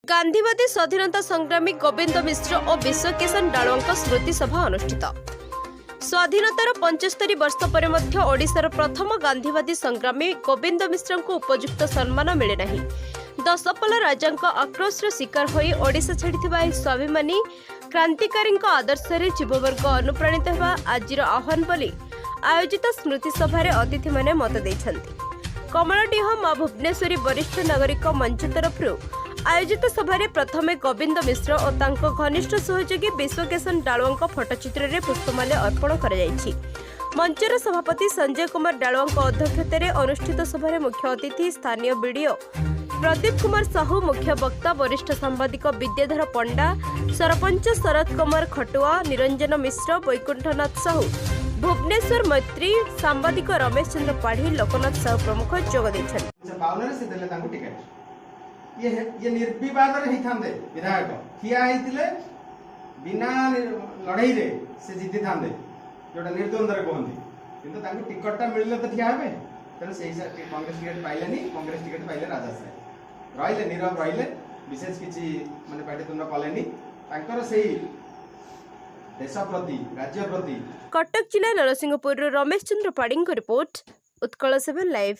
गांधीवादी स्वाधीनता संग्रामी गोविंद मिश्र और विश्वकिशन डालुआ स्मृति सभा अनुष्ठित। स्वाधीनतार 75 वर्ष पर ओडिशार प्रथम गांधीवादी संग्रामी गोविंद मिश्र को उपयुक्त सम्मान मिले नहीं। दशपल्ला राजा आक्रोश शिकार होई ओडिशा छाड़िथिबा स्वाभिमानी क्रांतिकारी आदर्श जीववर्ग अनुप्राणित होगा आज आह्वान बोली आयोजित स्मृति सभा अतिथि माने मत देछंती। कमलडीह मां भुवनेश्वरी वरिष्ठ नागरिक मंच तरफ आयोजित सभारे प्रथमे गोविंद मिश्र और तांको घनिष्ठ सहयोगी विश्वकिशन डालुआ फोटोचित्र में पुष्पमाल्य अर्पण कराଯାଇଛି। मंचर सभापति संजय कुमार डालुआ अध्यक्षतार अनुष्ठित सभारे मुख्य अतिथि स्थानीय बीडीओ प्रदीप कुमार साहू, मुख्य वक्ता वरिष्ठ सांबादिक विद्याधर पंडा, सरपंच शरद कुमार खटुआ, निरंजन मिश्र, वैकुंठनाथ साहू, भुवनेश्वर मैत्री, सांबादिक रमेश चंद्र पाढ़ी, लोकनाथ साहू प्रमुख जोग देछन। ये निर्विवाद होते विधायक ठिया होते बिना लड़ाई रे से जीति था जोटा निर्द्वंद कहते कि टिकटा मिलले तो ठिया हे तेणु से कांग्रेस टिकेट पाइले कांग्रेस टिकेट पाइले राजा साहेब रहिले नीरव रहिले विशेष किसी माने पाटितुंड कलेनी से देश प्रति राज्य प्रति। कटक जिला नरसिंहपुर रमेश चंद्र पाढ़ी रिपोर्ट उत्कल 7 लाइव।